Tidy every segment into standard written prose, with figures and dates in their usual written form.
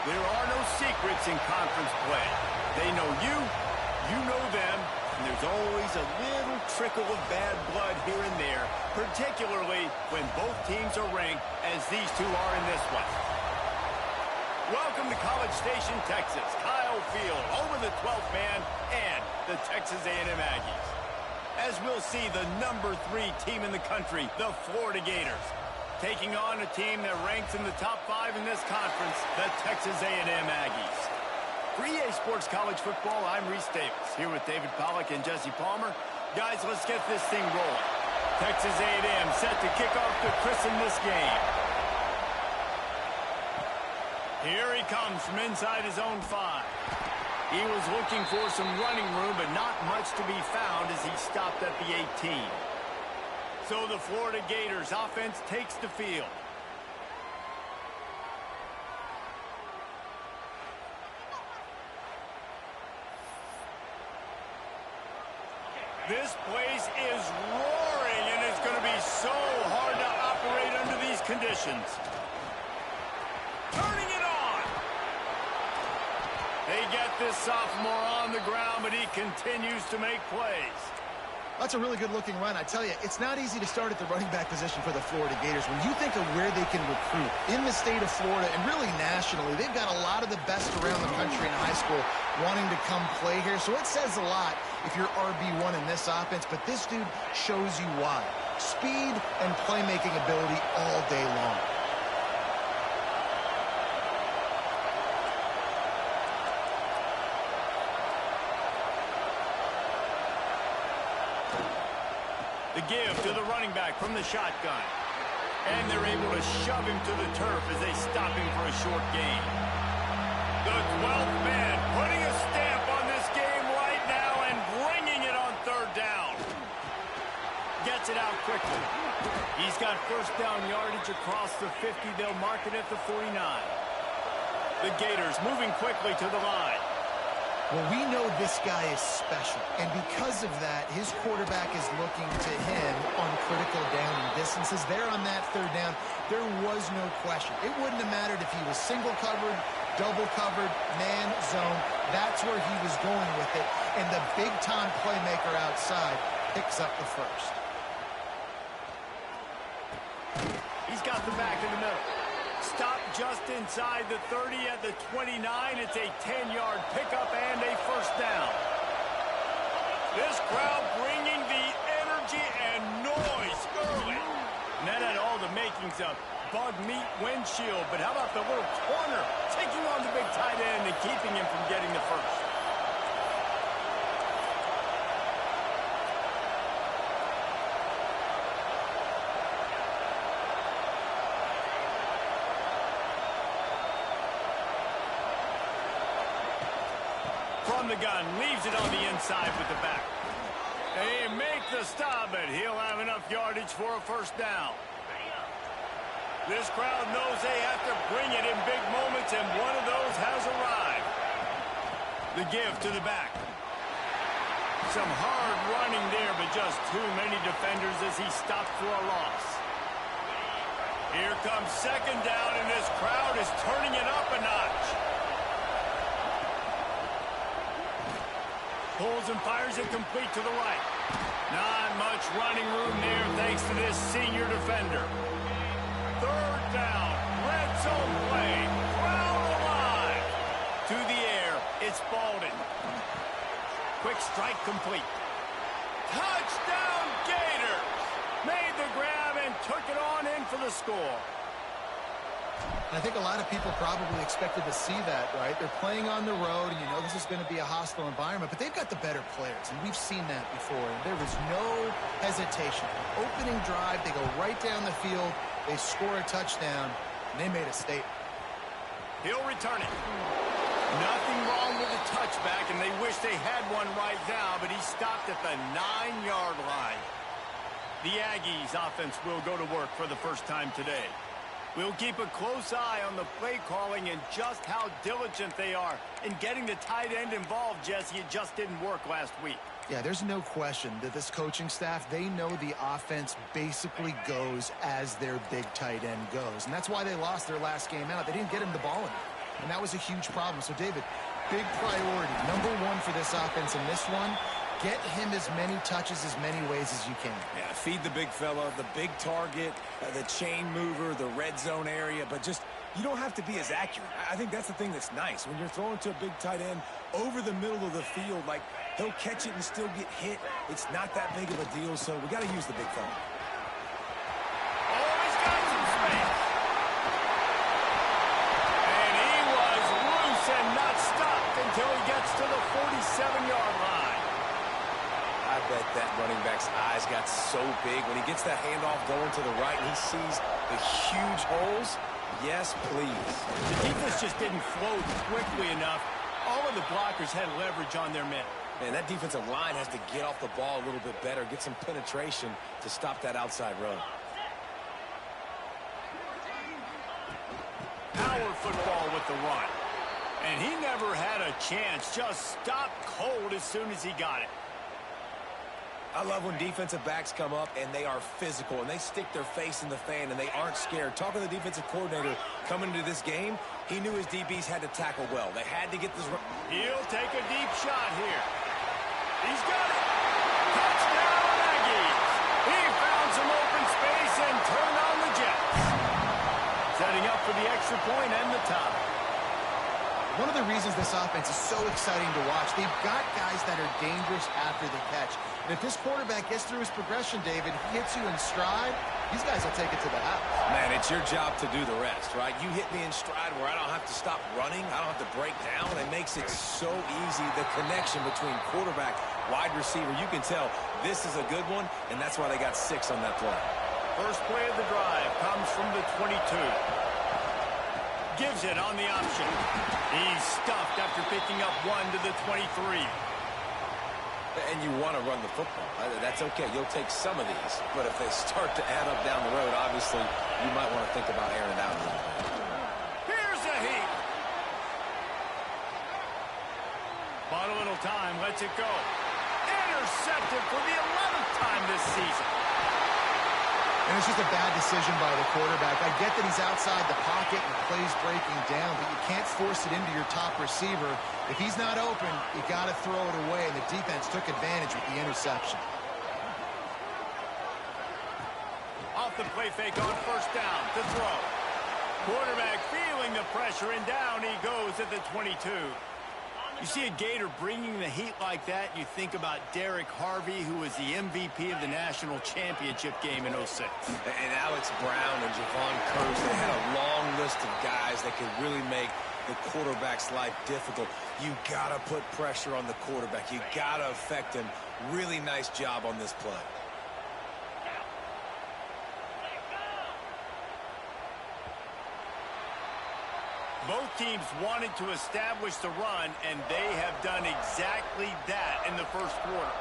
There are no secrets in conference play. They know you, you know them, and there's always a little trickle of bad blood here and there, particularly when both teams are ranked as these two are in this one. Welcome to College Station, Texas. Kyle Field, over the 12th man, and the Texas A&M Aggies. As we'll see, the number 3 team in the country, the Florida Gators, taking on a team that ranks in the top 5 in this conference, the Texas A&M Aggies. For EA Sports College Football, I'm Reese Davis, here with David Pollack and Jesse Palmer. Guys, let's get this thing rolling. Texas A&M set to kick off to christen this game. Here he comes from inside his own 5. He was looking for some running room, but not much to be found as he stopped at the 18. So the Florida Gators offense takes the field. This place is roaring, and it's going to be so hard to operate under these conditions. Turning it on. They get this sophomore on the ground, but he continues to make plays. That's a really good-looking run. I tell you, it's not easy to start at the running back position for the Florida Gators. When you think of where they can recruit in the state of Florida and really nationally, they've got a lot of the best around the country in high school wanting to come play here. So it says a lot if you're RB1 in this offense, but this dude shows you why. Speed and playmaking ability all day long. The give to the running back from the shotgun. And they're able to shove him to the turf as they stop him for a short gain. The 12th man putting a stamp on this game right now and bringing it on 3rd down. Gets it out quickly. He's got first down yardage across the 50. They'll mark it at the 49. The Gators moving quickly to the line. Well, we know this guy is special, and because of that, his quarterback is looking to him on critical down and distances. There on that 3rd down, there was no question. It wouldn't have mattered if he was single covered, double covered, man, zone. That's where he was going with it, and the big-time playmaker outside picks up the first. He's got the back in the middle. Stop just inside the 30 at the 29. It's a 10-yard pickup and a first down. This crowd bringing the energy and noise early. And that had all the makings of bug meat windshield. But how about the little corner taking on the big tight end and keeping him from getting the first? From the gun, leaves it on the inside with the back. They make the stop, but he'll have enough yardage for a first down. This crowd knows they have to bring it in big moments, and one of those has arrived. The give to the back. Some hard running there, but just too many defenders as he stopped for a loss. Here comes 2nd down, and this crowd is turning it up a notch. Pulls and fires it complete to the right. Not much running room there thanks to this senior defender. 3rd down. Red zone play. Crowd alive. To the air. It's Baldwin. Quick strike complete. Touchdown Gators. Made the grab and took it on in for the score. I think a lot of people probably expected to see that, right? They're playing on the road, and you know this is going to be a hostile environment, but they've got the better players, and we've seen that before. And there was no hesitation. Opening drive, they go right down the field, they score a touchdown, and they made a statement. He'll return it. Nothing wrong with the touchback, and they wish they had one right now, but he stopped at the 9-yard line. The Aggies offense will go to work for the first time today. We'll keep a close eye on the play calling and just how diligent they are in getting the tight end involved, Jesse. It just didn't work last week. Yeah, there's no question that this coaching staff, they know the offense basically goes as their big tight end goes. And that's why they lost their last game out. They didn't get him the ball enough. And that was a huge problem. So, David, big priority. Number one for this offense in this one, get him as many touches, as many ways as you can. Yeah, feed the big fella, the big target, the chain mover, the red zone area, but just you don't have to be as accurate. I think that's the thing that's nice. When you're throwing to a big tight end over the middle of the field, like he'll catch it and still get hit. It's not that big of a deal, so we got to use the big fella. Oh, he's got some space. And he was loose and not stopped until he gets to the 47-yard line. I bet that running back's eyes got so big when he gets that handoff going to the right and he sees the huge holes. Yes, please. The defense just didn't flow quickly enough. All of the blockers had leverage on their men. Man, that defensive line has to get off the ball a little bit better, get some penetration to stop that outside run. Power football with the run. And he never had a chance. Just stopped cold as soon as he got it. I love when defensive backs come up and they are physical and they stick their face in the fan and they aren't scared. Talking to the defensive coordinator coming into this game, he knew his DBs had to tackle well. They had to get this run. He'll take a deep shot here. He's got it. Touchdown, Aggies. He found some open space and turned on the Jets. Setting up for the extra point and the tie. One of the reasons this offense is so exciting to watch, they've got guys that are dangerous after the catch. And if this quarterback gets through his progression, David, hits you in stride, these guys will take it to the house. Man, it's your job to do the rest, right? You hit me in stride where I don't have to stop running. I don't have to break down. It makes it so easy. The connection between quarterback, wide receiver, you can tell this is a good one, and that's why they got 6 on that play. First play of the drive comes from the 22. Gives it on the option. He's stuffed after picking up 1 to the 23. And you want to run the football. That's okay. You'll take some of these. But if they start to add up down the road, obviously, you might want to think about airing it out a little bit. Here's a heat. Bought a little time. Lets it go. Intercepted for the 11th time this season. And it's just a bad decision by the quarterback. I get that he's outside the pocket and plays breaking down, but you can't force it into your top receiver. If he's not open, you got to throw it away, and the defense took advantage with the interception. Off the play fake on first down to throw. Quarterback feeling the pressure, and down he goes at the 22. You see a Gator bringing the heat like that, you think about Derek Harvey, who was the MVP of the national championship game in 06. And Alex Brown and Javon Curse, they had a long list of guys that could really make the quarterback's life difficult. You got to put pressure on the quarterback. You got to affect him. Really nice job on this play. Both teams wanted to establish the run, and they have done exactly that in the first quarter.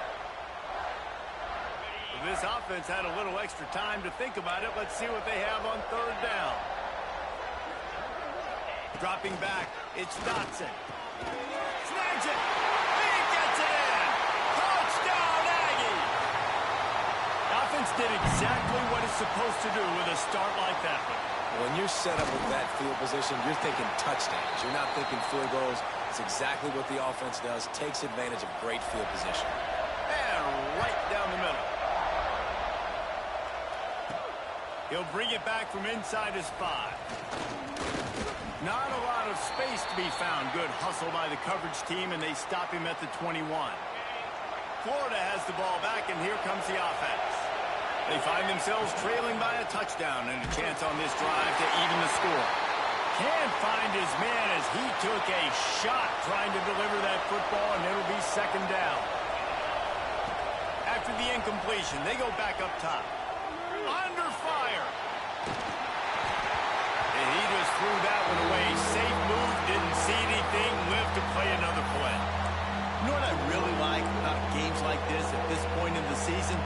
This offense had a little extra time to think about it. Let's see what they have on third down. Dropping back, it's Dotson. Snags it. He gets it in. Touchdown, Aggie. The offense did exactly what it's supposed to do with a start like that one. When you're set up with that field position, you're thinking touchdowns. You're not thinking field goals. It's exactly what the offense does. Takes advantage of great field position. And right down the middle. He'll bring it back from inside his 5. Not a lot of space to be found. Good hustle by the coverage team, and they stop him at the 21. Florida has the ball back, and here comes the offense. They find themselves trailing by a touchdown and a chance on this drive to even the score. Can't find his man as he took a shot trying to deliver that football, and it'll be second down. After the incompletion, they go back up top. Under fire. And he just threw that one away. Safe move, didn't see anything, lived to play another play. You know what I really like about games like this at this point in the season?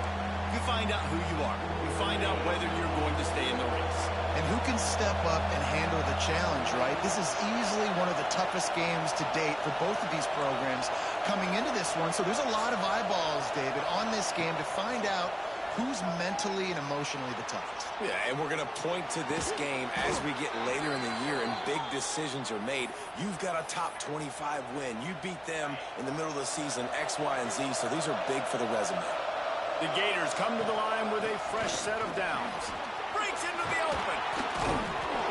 You find out who you are. You find out whether you're going to stay in the race. And who can step up and handle the challenge, right? This is easily one of the toughest games to date for both of these programs coming into this one. So there's a lot of eyeballs, David, on this game to find out who's mentally and emotionally the toughest. Yeah, and we're going to point to this game as we get later in the year and big decisions are made. You've got a top 25 win. You beat them in the middle of the season, X, Y, and Z, so these are big for the resume. The Gators come to the line with a fresh set of downs. Breaks into the open.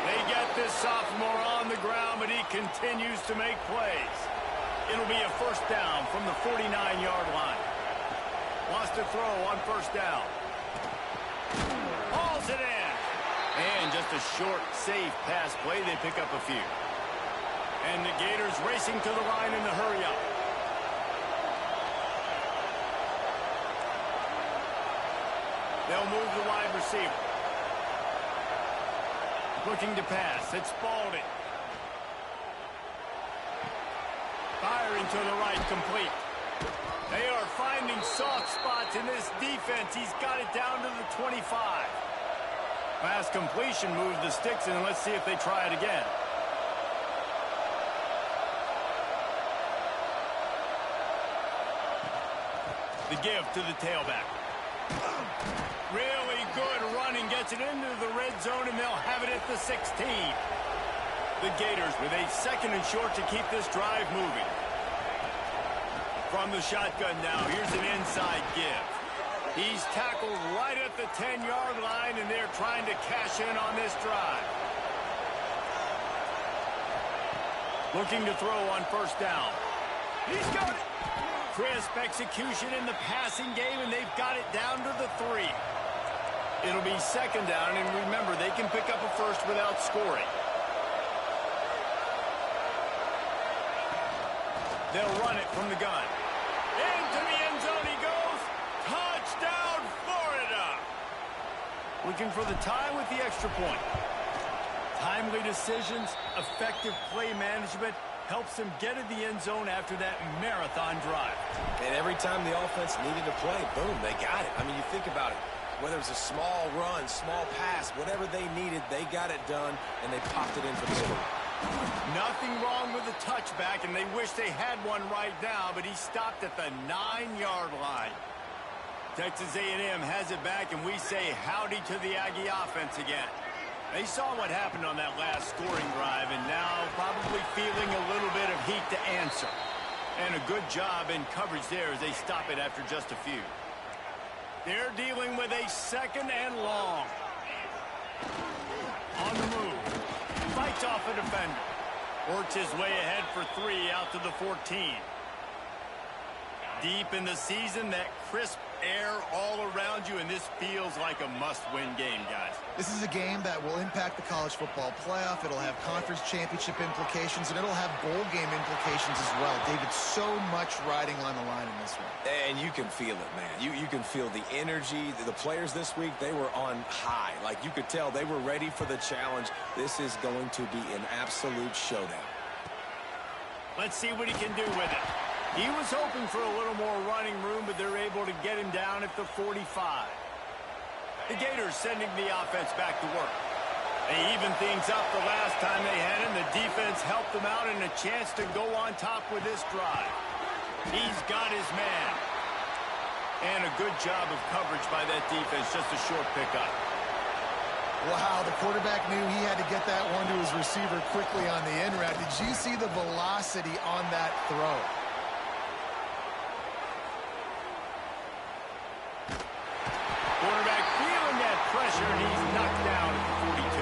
They get this sophomore on the ground, but he continues to make plays. It'll be a first down from the 49-yard line. Wants to throw on first down. Hauls it in. And just a short, safe pass play. They pick up a few. And the Gators racing to the line in the hurry-up. They'll move the wide receiver. Looking to pass. It's Spalding. Firing to the right, complete. They are finding soft spots in this defense. He's got it down to the 25. Pass completion moves the sticks, and let's see if they try it again. The give to the tailback. Really good running, gets it into the red zone, and they'll have it at the 16. The Gators with a second and short to keep this drive moving. From the shotgun now, here's an inside give. He's tackled right at the 10-yard line, and they're trying to cash in on this drive. Looking to throw on first down. He's got it. Crisp execution in the passing game, and they've got it down to the 3. It'll be second down, and remember, they can pick up a first without scoring. They'll run it from the gun. Into the end zone he goes. Touchdown, Florida! Looking for the tie with the extra point. Timely decisions, effective play management helps them get in the end zone after that marathon drive. And every time the offense needed to play, boom, they got it. I mean, you think about it. Whether it's a small run, small pass, whatever they needed, they got it done, and they popped it in for the score. Nothing wrong with the touchback, and they wish they had one right now, but he stopped at the 9-yard line. Texas A&M has it back, and we say howdy to the Aggie offense again. They saw what happened on that last scoring drive, and now probably feeling a little bit of heat to answer. And a good job in coverage there as they stop it after just a few. They're dealing with a second and long. On the move. Fights off a defender. Works his way ahead for 3 out to the 14. Deep in the season, that crisp air all around you, and this feels like a must-win game, guys. This is a game that will impact the college football playoff. It'll have conference championship implications, and it'll have bowl game implications as well. David, so much riding on the line in this one. And you can feel it, man. You can feel the energy. The players this week, they were on high. Like, you could tell they were ready for the challenge. This is going to be an absolute showdown. Let's see what he can do with it. He was hoping for a little more running room, but they're able to get him down at the 45. The Gators sending the offense back to work. They evened things up the last time they had him. The defense helped them out and a chance to go on top with this drive. He's got his man. And a good job of coverage by that defense, just a short pickup. Wow, the quarterback knew he had to get that one to his receiver quickly on the in route. Did you see the velocity on that throw? Quarterback feeling that pressure, and he's knocked down at the 42.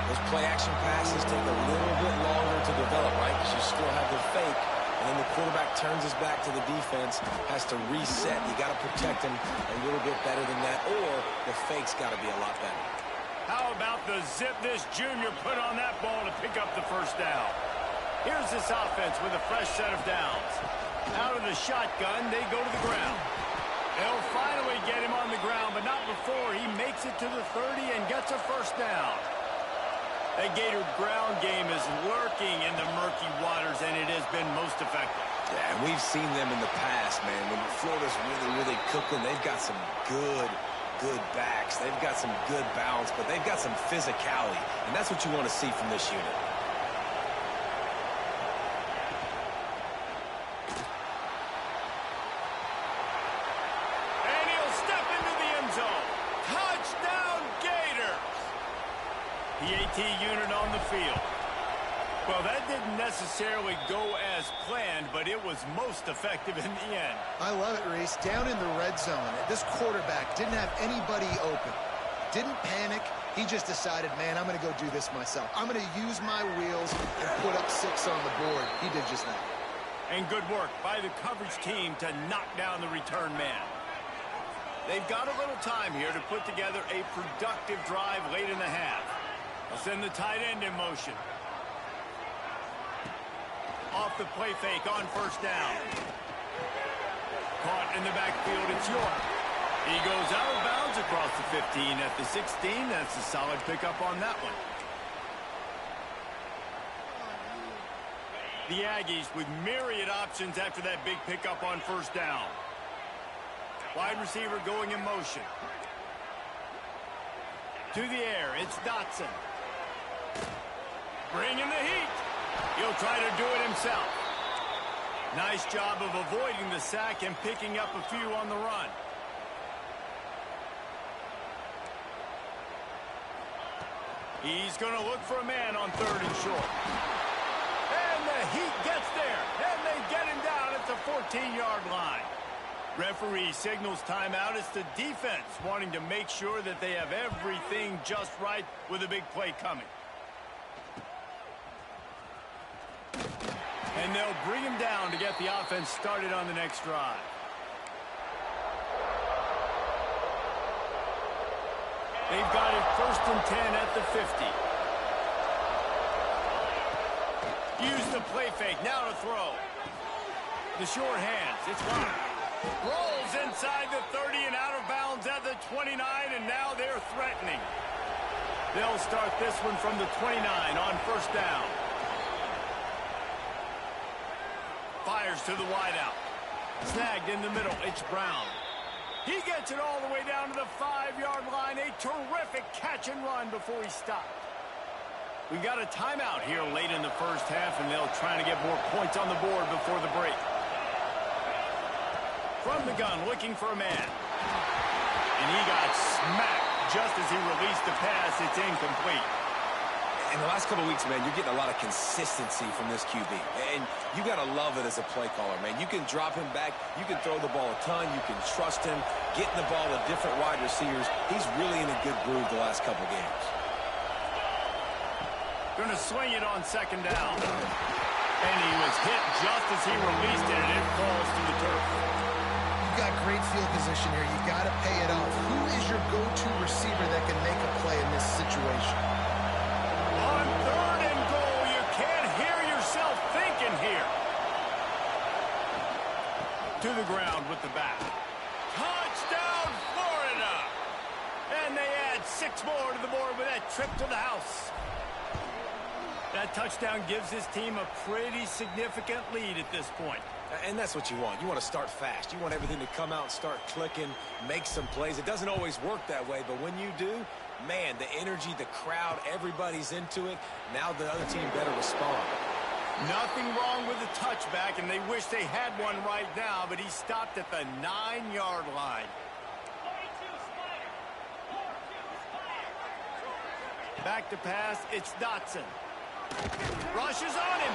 Those play-action passes take a little bit longer to develop, right? Because you still have the fake, and then the quarterback turns his back to the defense, has to reset. You got to protect him a little bit better than that, or the fake's got to be a lot better. How about the zip this junior put on that ball to pick up the first down? Here's this offense with a fresh set of downs. Out of the shotgun, they go to the ground. They'll finally get him on the ground, but not before he makes it to the 30 and gets a first down. That Gator ground game is lurking in the murky waters, and it has been most effective. Yeah, and we've seen them in the past, man. When Florida's really cooking, they've got some good backs. They've got some good balance, but they've got some physicality, and that's what you want to see from this unit. unit on the field. Well, that didn't necessarily go as planned, but it was most effective in the end. I love it, Reese. Down in the red zone, this quarterback didn't have anybody open. Didn't panic. He just decided, man, I'm going to go do this myself. I'm going to use my wheels and put up 6 on the board. He did just that. And good work by the coverage team to knock down the return man. They've got a little time here to put together a productive drive late in the half. They'll send the tight end in motion. Off the play fake on first down. Caught in the backfield, it's York. He goes out of bounds across the 15 at the 16. That's a solid pickup on that one. The Aggies with myriad options after that big pickup on first down. Wide receiver going in motion. To the air, it's Dotson. Bringing the heat. He'll try to do it himself. Nice job of avoiding the sack and picking up a few on the run. He's going to look for a man on 3rd and short. And the heat gets there. And they get him down at the 14-yard line. Referee signals timeout. It's the defense wanting to make sure that they have everything just right with a big play coming. And they'll bring him down to get the offense started on the next drive. They've got it 1st and 10 at the 50. Use the play fake. Now to throw. The short hands. It's locked. Rolls inside the 30 and out of bounds at the 29, and now they're threatening. They'll start this one from the 29 on first down. Fires to the wideout. Snagged in the middle. It's Brown. He gets it all the way down to the 5-yard line. A terrific catch and run before he stopped. We've got a timeout here late in the first half, and they'll try to get more points on the board before the break. From the gun, looking for a man. And he got smacked just as he released the pass. It's incomplete. In the last couple of weeks, man, you're getting a lot of consistency from this QB. And you got to love it as a play caller, man. You can drop him back. You can throw the ball a ton. You can trust him. Getting the ball to different wide receivers. He's really in a good groove the last couple of games. Going to swing it on 2nd down. And he was hit just as he released it, and it falls to the turf. You've got great field position here. You got to pay it off. Who is your go-to receiver that can make a play in this situation? On 3rd and goal, you can't hear yourself thinking here. To the ground with the back. Touchdown, Florida! And they add 6 more to the board with that trip to the house. That touchdown gives his team a pretty significant lead at this point. And that's what you want. You want to start fast. You want everything to come out and start clicking, make some plays. It doesn't always work that way, but when you do, man, the energy, the crowd, everybody's into it. Now the other team better respond. Nothing wrong with the touchback, and they wish they had one right now, but he stopped at the 9-yard line. Back to pass, it's Dotson. Rushes on him.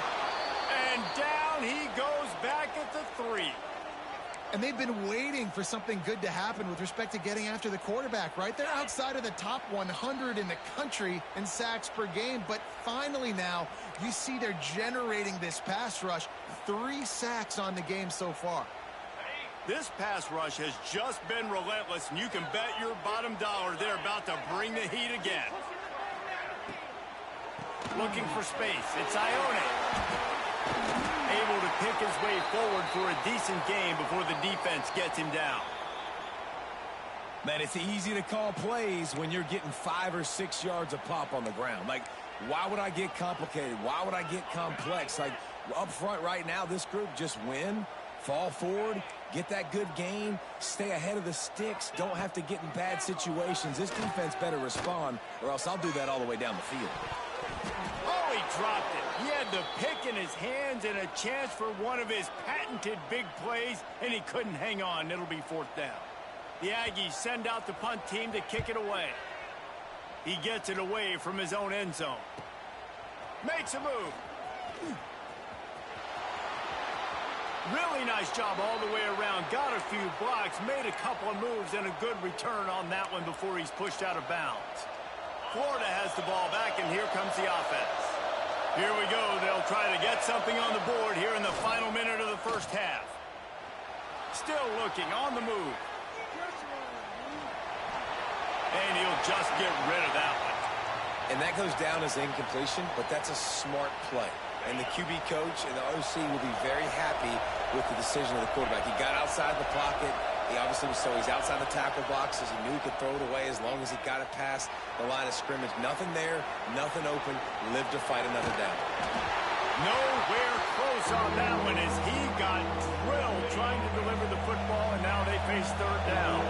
And down he goes back at the 3. And they've been waiting for something good to happen with respect to getting after the quarterback, right? They're outside of the top 100 in the country in sacks per game, but finally now you see they're generating this pass rush. 3 sacks on the game so far. This pass rush has just been relentless, and you can bet your bottom dollar they're about to bring the heat again. Looking for space. It's Ione. Able to pick his way forward for a decent game before the defense gets him down. Man, it's easy to call plays when you're getting 5 or 6 yards a pop on the ground. Like, why would I get complicated? Why would I get complex? Like, up front right now, this group just win, fall forward, get that good gain, stay ahead of the sticks, don't have to get in bad situations. This defense better respond, or else I'll do that all the way down the field. Oh, he dropped it. He had the pick in his hands and a chance for one of his patented big plays, and he couldn't hang on. It'll be 4th down. The Aggies send out the punt team to kick it away. He gets it away from his own end zone. Makes a move. Really nice job all the way around. Got a few blocks, made a couple of moves, and a good return on that one before he's pushed out of bounds. Florida has the ball back, and here comes the offense. Here we go. They'll try to get something on the board here in the final minute of the first half. Still looking on the move. And he'll just get rid of that one. And that goes down as incompletion, but that's a smart play. And the QB coach and the OC will be very happy with the decision of the quarterback. He got outside the pocket. He obviously was he's outside the tackle boxes. He knew he could throw it away as long as he got it past the line of scrimmage. Nothing there, nothing open. Live to fight another down. Nowhere close on that one as he got drilled trying to deliver the football, and now they face third down.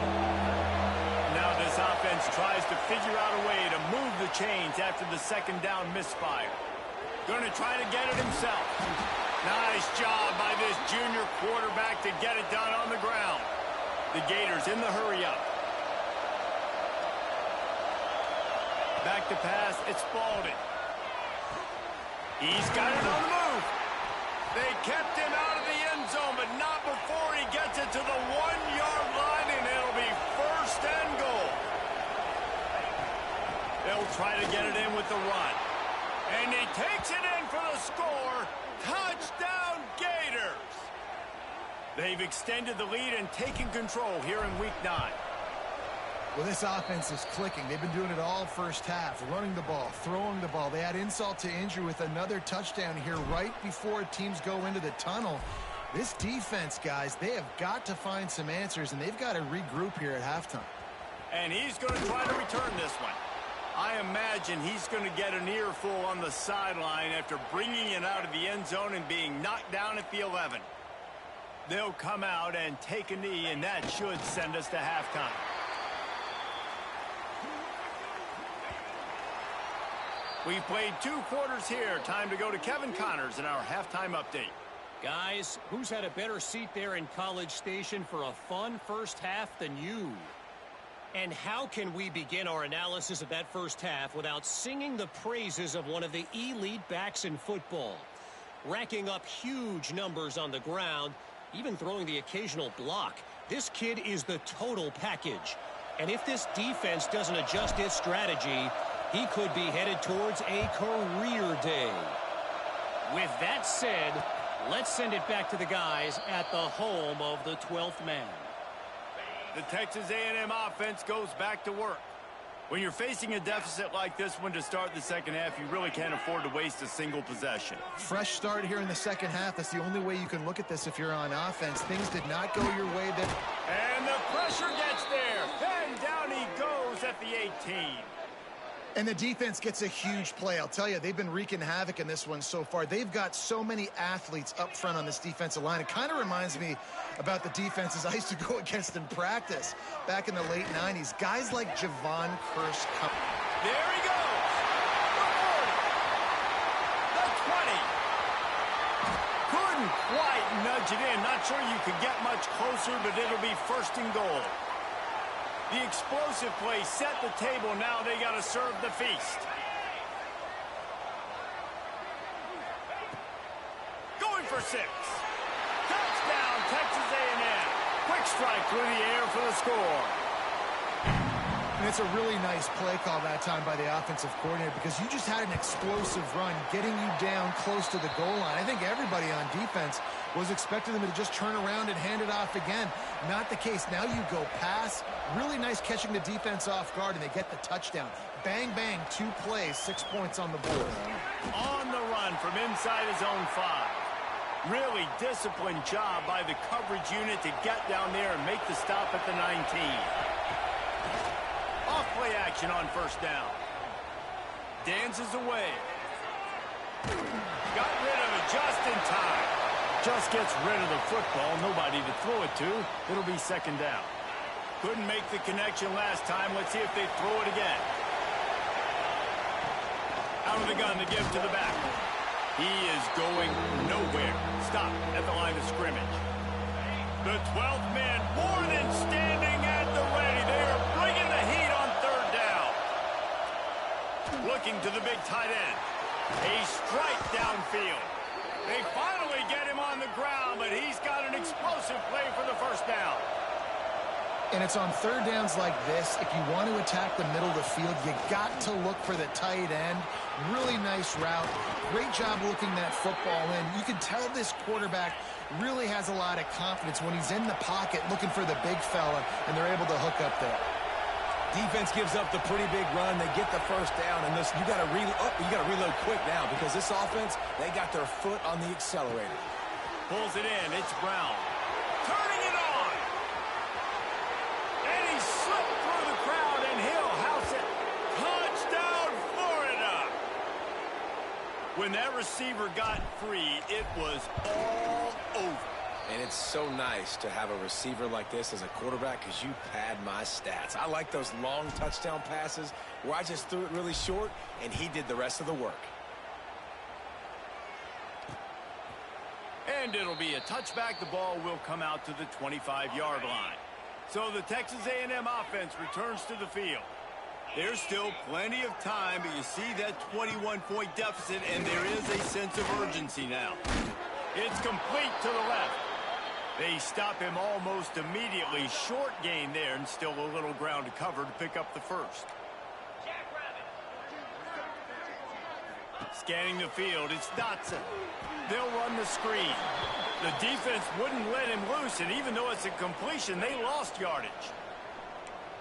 Now this offense tries to figure out a way to move the chains after the second down misfire. Going to try to get it himself. Nice job by this junior quarterback to get it done on the ground. The Gators in the hurry-up. Back to pass, it's Spalding. He's got it on the move. They kept him out of the end zone, but not before he gets it to the 1-yard line, and it'll be first and goal. They'll try to get it in with the run. And he takes it in for the score. Touchdown, Gators! They've extended the lead and taken control here in Week 9. Well, this offense is clicking. They've been doing it all first half, running the ball, throwing the ball. They add insult to injury with another touchdown here right before teams go into the tunnel. This defense, guys, they have got to find some answers, and they've got to regroup here at halftime. And he's going to try to return this one. I imagine he's going to get an earful on the sideline after bringing it out of the end zone and being knocked down at the 11. They'll come out and take a knee, and that should send us to halftime. We've played 2 quarters here. Time to go to Kevin Connors in our halftime update. Guys, who's had a better seat there in College Station for a fun first half than you? And how can we begin our analysis of that first half without singing the praises of one of the elite backs in football? Racking up huge numbers on the ground, even throwing the occasional block. This kid is the total package. And if this defense doesn't adjust its strategy, he could be headed towards a career day. With that said, let's send it back to the guys at the home of the 12th man. The Texas A&M offense goes back to work. When you're facing a deficit like this one to start the second half, you really can't afford to waste a single possession. Fresh start here in the second half. That's the only way you can look at this if you're on offense. Things did not go your way there. And the pressure gets there. And down he goes at the 18. And the defense gets a huge play. I'll tell you, they've been wreaking havoc in this one so far. They've got so many athletes up front on this defensive line. It kind of reminds me about the defenses I used to go against in practice back in the late 90s. Guys like Javon Curse. There he goes. The 40. The 20. Couldn't quite nudge it in. Not sure you could get much closer, but it'll be first and goal. The explosive play set the table. Now they got to serve the feast. Going for 6. Touchdown, Texas A&M. Quick strike through the air for the score. And it's a really nice play call that time by the offensive coordinator because you just had an explosive run getting you down close to the goal line. I think everybody on defense was expecting them to just turn around and hand it off again. Not the case. Now you go pass. Really nice catching the defense off guard, and they get the touchdown. Bang, bang, 2 plays, 6 points on the board. On the run from inside his own 5. Really disciplined job by the coverage unit to get down there and make the stop at the 19. Off play action on first down. Dances away. Got rid of it just in time. Just gets rid of the football. Nobody to throw it to. It'll be second down. Couldn't make the connection last time. Let's see if they throw it again. Out of the gun to give to the back. He is going nowhere. Stop at the line of scrimmage. The 12th man more than standing at the ready. They are bringing the heat on third down. Looking to the big tight end. A strike downfield. They finally get him on the ground, but he's got an explosive play for the first down. And it's on third downs like this. If you want to attack the middle of the field, you got to look for the tight end. Really nice route. Great job looking that football in. You can tell this quarterback really has a lot of confidence when he's in the pocket looking for the big fella, and they're able to hook up there. Defense gives up the pretty big run. They get the first down, and this, you got to reload quick now because this offense, they got their foot on the accelerator. Pulls it in. It's Brown. Turning it on. And he slipped through the crowd, and he'll house it. Touchdown, Florida. When that receiver got free, it was all over. And it's so nice to have a receiver like this as a quarterback because you pad my stats. I like those long touchdown passes where I just threw it really short and he did the rest of the work. And it'll be a touchback. The ball will come out to the 25-yard line. So the Texas A&M offense returns to the field. There's still plenty of time, but you see that 21-point deficit, and there is a sense of urgency now. It's complete to the left. They stop him almost immediately. Short gain there, and still a little ground to cover to pick up the first. Scanning the field, it's Dotson. They'll run the screen. The defense wouldn't let him loose, and even though it's a completion, they lost yardage.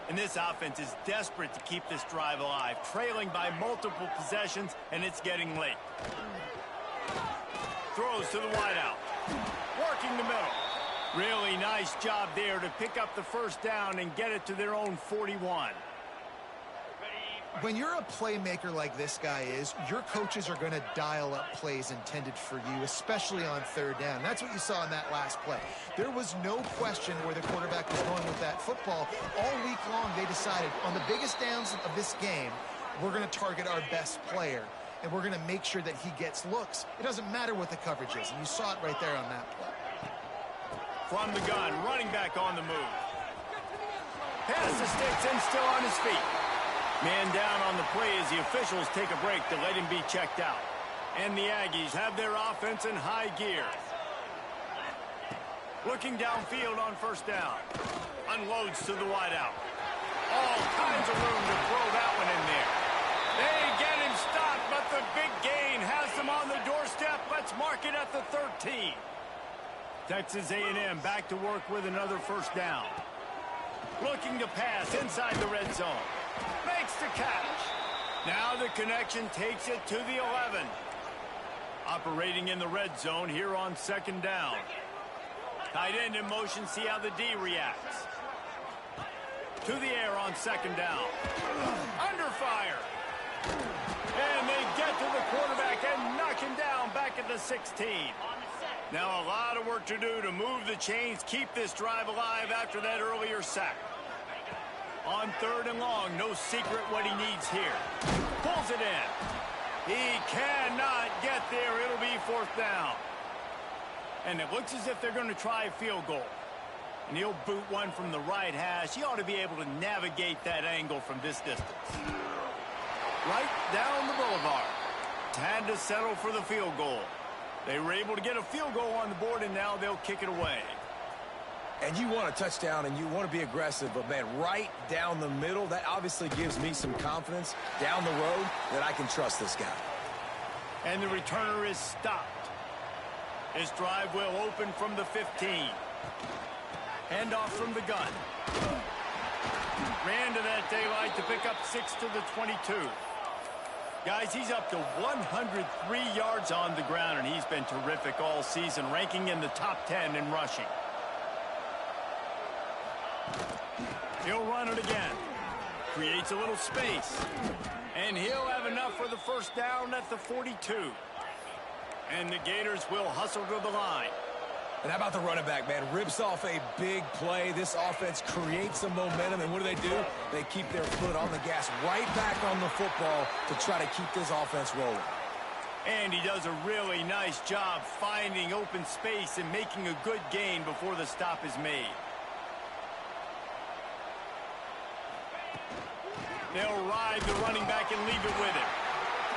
And this offense is desperate to keep this drive alive, trailing by multiple possessions, and it's getting late. Throws to the wideout. Working the middle. Really nice job there to pick up the first down and get it to their own 41. When you're a playmaker like this guy is, your coaches are going to dial up plays intended for you, especially on third down. That's what you saw in that last play. There was no question where the quarterback was going with that football. All week long, they decided on the biggest downs of this game, we're going to target our best player, and we're going to make sure that he gets looks. It doesn't matter what the coverage is, and you saw it right there on that play. From the gun, running back on the move. Pass the sticks and still on his feet. Man down on the play as the officials take a break to let him be checked out. And the Aggies have their offense in high gear. Looking downfield on first down. Unloads to the wideout. All kinds of room to throw that one in there. They get him stopped, but the big gain has them on the doorstep. Let's mark it at the 13. Texas A&M back to work with another first down. Looking to pass inside the red zone. Makes the catch. Now the connection takes it to the 11. Operating in the red zone here on second down. Tight end in motion, see how the D reacts. To the air on second down. Under fire. And they get to the quarterback and knock him down back at the 16. Now a lot of work to do to move the chains, keep this drive alive after that earlier sack. On third and long, no secret what he needs here. Pulls it in. He cannot get there. It'll be fourth down. And it looks as if they're going to try a field goal. And he'll boot one from the right hash. He ought to be able to navigate that angle from this distance. Right down the boulevard. Had to settle for the field goal. They were able to get a field goal on the board, and now they'll kick it away. And you want a touchdown, and you want to be aggressive, but, man, right down the middle, that obviously gives me some confidence down the road that I can trust this guy. And the returner is stopped. His drive will open from the 15. Handoff from the gun. Ran to that daylight to pick up 6 to the 22. Guys, he's up to 103 yards on the ground, and he's been terrific all season, ranking in the top 10 in rushing. He'll run it again. Creates a little space. And he'll have enough for the first down at the 42. And the Gators will hustle to the line. And how about the running back, man? Rips off a big play. This offense creates some momentum, and what do? They keep their foot on the gas right back on the football to try to keep this offense rolling. And he does a really nice job finding open space and making a good gain before the stop is made. They'll ride the running back and leave it with him.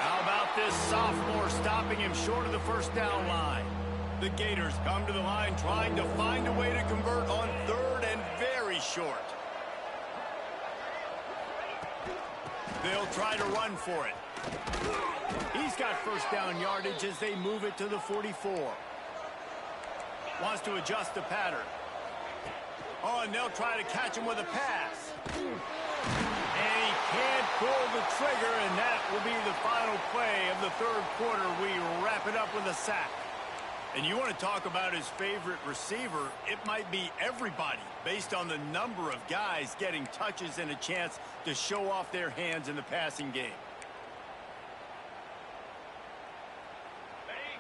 How about this sophomore stopping him short of the first down line? The Gators come to the line trying to find a way to convert on third and very short. They'll try to run for it. He's got first down yardage as they move it to the 44. Wants to adjust the pattern. Oh, and they'll try to catch him with a pass. And he can't pull the trigger, and that will be the final play of the third quarter. We wrap it up with a sack. And you want to talk about his favorite receiver, it might be everybody based on the number of guys getting touches and a chance to show off their hands in the passing game.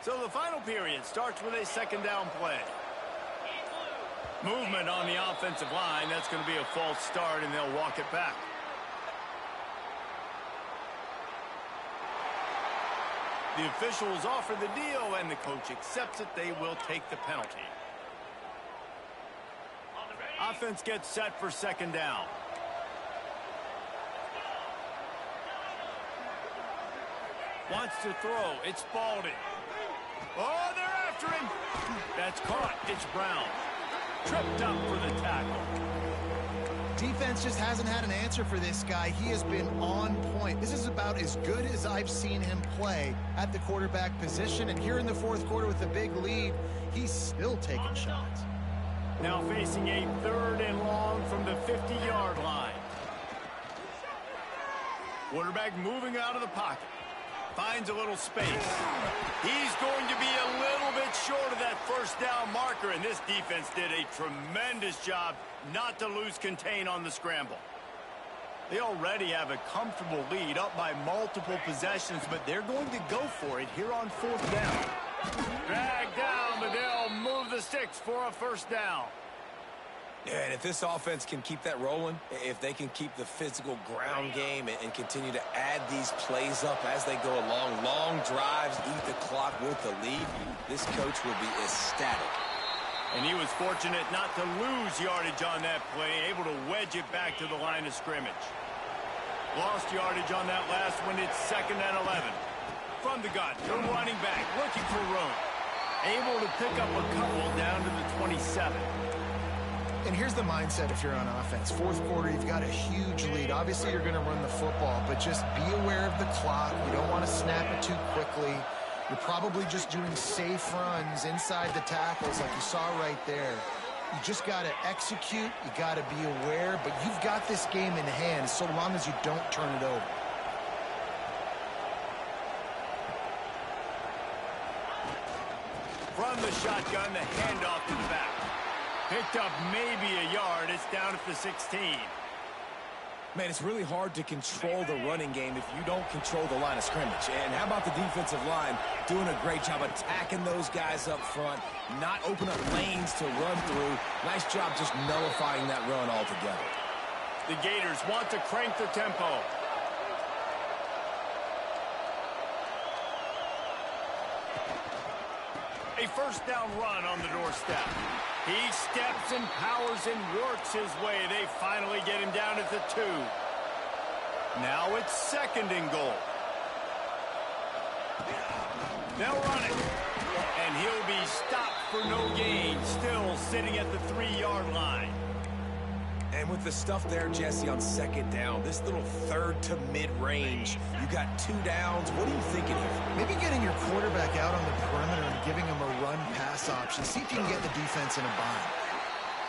So the final period starts with a second down play. Movement on the offensive line. That's going to be a false start, and they'll walk it back. The officials offer the deal, and the coach accepts it. They will take the penalty. Offense gets set for second down. Wants to throw. It's Spalding. Oh, they're after him. That's caught. It's Brown. Tripped up for the tackle. Defense just hasn't had an answer for this guy. He has been on point. This is about as good as I've seen him play at the quarterback position. And here in the fourth quarter with a big lead, he's still taking shots. Now facing a third and long from the 50-yard line. Quarterback moving out of the pocket. Finds a little space. He's going to be a little bit short of that first down marker, and this defense did a tremendous job not to lose contain on the scramble. They already have a comfortable lead up by multiple possessions, but they're going to go for it here on fourth down. Drag down, but they'll move the sticks for a first down. Yeah, and if this offense can keep that rolling, if they can keep the physical ground game and continue to add these plays up as they go along, long drives, eat the clock with the lead, this coach will be ecstatic. And he was fortunate not to lose yardage on that play, able to wedge it back to the line of scrimmage. Lost yardage on that last one. It's second and 11. From the gun, the running back looking for room. Able to pick up a couple down to the 27. And here's the mindset if you're on offense. Fourth quarter, you've got a huge lead. Obviously, you're going to run the football, but just be aware of the clock. You don't want to snap it too quickly. You're probably just doing safe runs inside the tackles like you saw right there. You just got to execute. You got to be aware, but you've got this game in hand so long as you don't turn it over. From the shotgun, the handoff to the back. Picked up maybe a yard. It's down at the 16. Man, it's really hard to control the running game if you don't control the line of scrimmage. And how about the defensive line doing a great job attacking those guys up front, not open up lanes to run through. Nice job just nullifying that run altogether. The Gators want to crank the tempo. A first down run on the doorstep. He steps and powers and works his way. They finally get him down at the 2. Now it's second and goal. They'll run it. And he'll be stopped for no gain. Still sitting at the 3-yard line. And with the stuff there, Jesse, on second down, this little third to mid-range, you got 2 downs. What are you thinking here? Maybe getting your quarterback out on the perimeter and giving him a run-pass option. See if you can get the defense in a bind.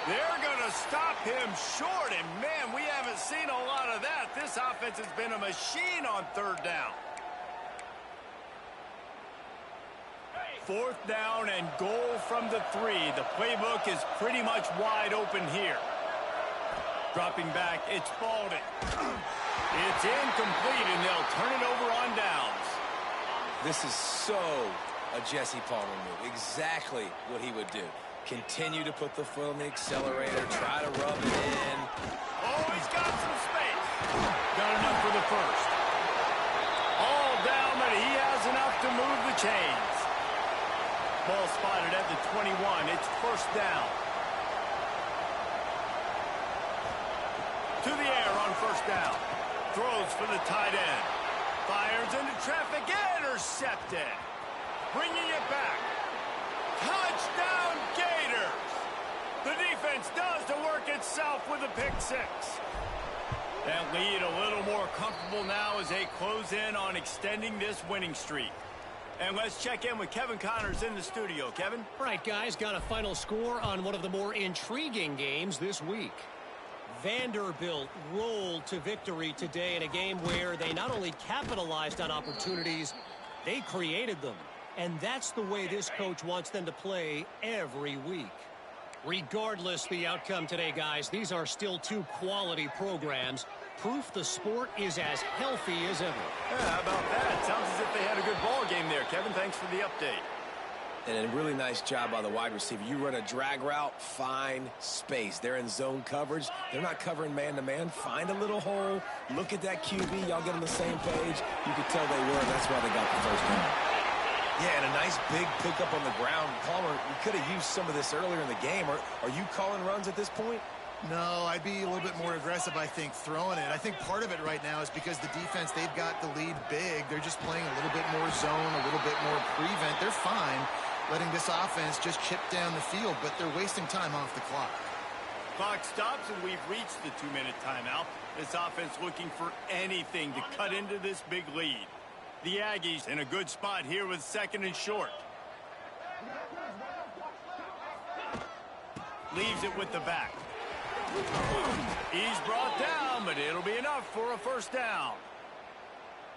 They're going to stop him short, and man, we haven't seen a lot of that. This offense has been a machine on third down. Fourth down and goal from the 3. The playbook is pretty much wide open here. Dropping back, it's Spalding. It's incomplete, and they'll turn it over on downs. This is so a Jesse Palmer move. Exactly what he would do. Continue to put the foot on the accelerator, try to rub it in. Oh, he's got some space. Got enough for the first. All down, but he has enough to move the chains. Ball spotted at the 21. It's first down. To the air on first down. throws for the tight end. Fires into traffic, intercepted. Bringing it back. Touchdown Gators! The defense does the work itself with a pick six. That lead a little more comfortable now as they close in on extending this winning streak. And let's check in with Kevin Connors in the studio. Kevin? All right, guys, got a final score on one of the more intriguing games this week. Vanderbilt rolled to victory today in a game where they not only capitalized on opportunities, they created them. And that's the way this coach wants them to play every week. Regardless the outcome today, guys, these are still two quality programs. Proof the sport is as healthy as ever. Yeah, how about that? Sounds as if they had a good ball game there, Kevin. Thanks for the update. And a really nice job by the wide receiver. You run a drag route, find space. They're in zone coverage. They're not covering man-to-man. Find a little hole. Look at that QB. Y'all get on the same page. You could tell they were, and that's why they got the first down. Yeah, and a nice big pickup on the ground. Palmer, you could have used some of this earlier in the game. Are you calling runs at this point? No, I'd be a little bit more aggressive, I think, throwing it. I think part of it right now is because the defense, they've got the lead big. They're just playing a little bit more zone, a little bit more prevent. They're fine letting this offense just chip down the field, but they're wasting time off the clock. Clock stops, and we've reached the 2-minute timeout. This offense looking for anything to cut into this big lead. The Aggies in a good spot here with 2nd and short. Leaves it with the back. He's brought down, but it'll be enough for a first down.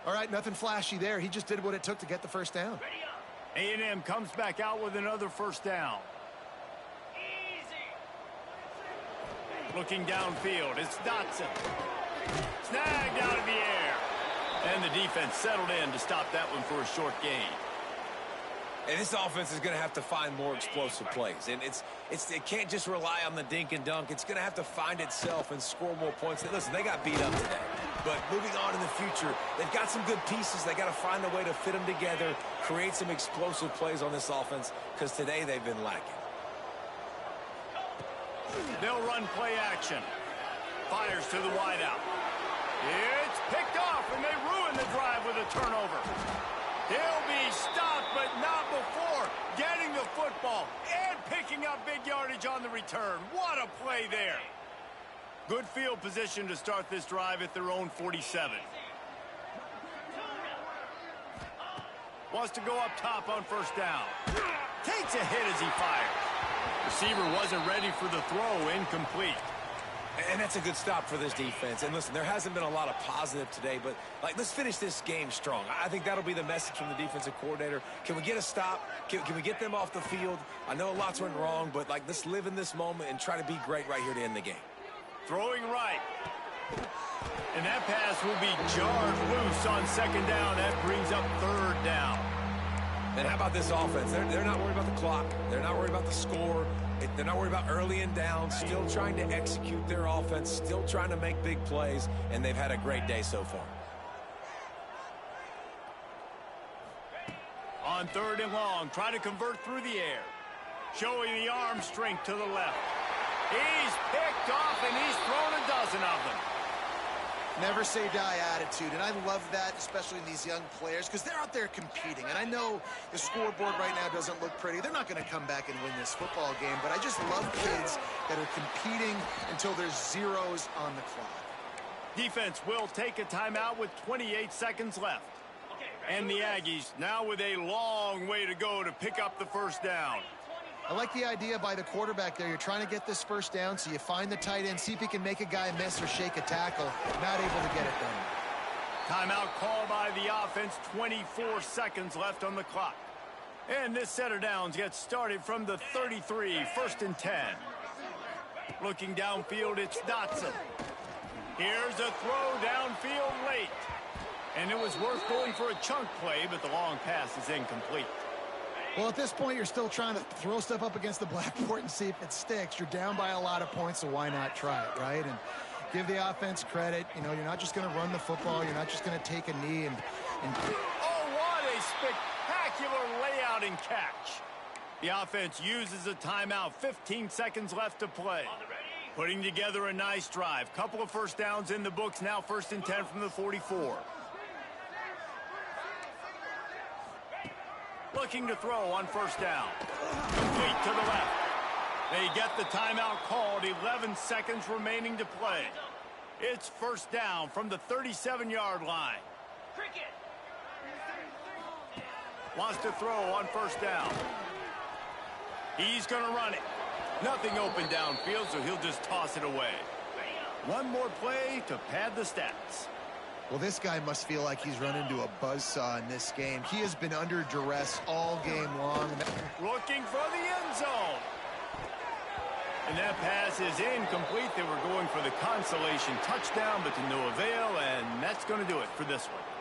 All right, nothing flashy there. He just did what it took to get the first down. A&M comes back out with another first down. Looking downfield, it's Dotson. Snagged out of the air. And the defense settled in to stop that one for a short gain. And this offense is going to have to find more explosive plays. And it can't just rely on the dink and dunk. It's going to have to find itself and score more points. Listen, they got beat up today. But moving on in the future, they've got some good pieces. They got to find a way to fit them together, create some explosive plays on this offense, because today they've been lacking. They'll run play action. Fires to the wideout. It's picked off, and they ruin the drive with a turnover. They'll be stopped, but not before getting the football and picking up big yardage on the return. What a play there. Good field position to start this drive at their own 47. Wants to go up top on first down. Takes a hit as he fires. Receiver wasn't ready for the throw, incomplete. And that's a good stop for this defense. And listen, there hasn't been a lot of positive today, but let's finish this game strong. I think that'll be the message from the defensive coordinator. Can we get a stop? Can we get them off the field? I know lots went wrong, but let's live in this moment and try to be great right here to end the game. Throwing right. And that pass will be jarred loose on 2nd down. That brings up 3rd down. And how about this offense? They're not worried about the clock. They're not worried about the score. They're not worried about early and down. Still trying to execute their offense. Still trying to make big plays. And they've had a great day so far. On 3rd and long, try to convert through the air. Showing the arm strength to the left. He's picked off, and he's thrown a dozen of them. Never say die attitude, and I love that, especially in these young players, because they're out there competing. And I know the scoreboard right now doesn't look pretty. They're not going to come back and win this football game, but I just love kids that are competing until there's zeros on the clock. Defense will take a timeout with 28 seconds left. And the Aggies now with a long way to go to pick up the first down. I like the idea by the quarterback there. You're trying to get this first down, so you find the tight end, see if he can make a guy miss or shake a tackle. Not able to get it done. Timeout call by the offense, 24 seconds left on the clock. And this set of downs gets started from the 33, 1st and 10. Looking downfield, it's Dotson. Here's a throw downfield late. And it was worth going for a chunk play, but the long pass is incomplete. Well, at this point, you're still trying to throw stuff up against the blackboard and see if it sticks. You're down by a lot of points, so why not try it, right? And give the offense credit. You know, you're not just going to run the football. You're not just going to take a knee and... Oh, what a spectacular layout and catch. The offense uses a timeout. 15 seconds left to play. Putting together a nice drive. Couple of first downs in the books now. 1st and 10 from the 44. Looking to throw on 1st down. Complete to the left. They get the timeout called. 11 seconds remaining to play. It's 1st down from the 37-yard line. Wants to throw on 1st down. He's going to run it. Nothing open downfield, so he'll just toss it away. One more play to pad the stats. Well, this guy must feel like he's run into a buzzsaw in this game. He has been under duress all game long. Looking for the end zone. And that pass is incomplete. They were going for the consolation touchdown, but to no avail, and that's going to do it for this one.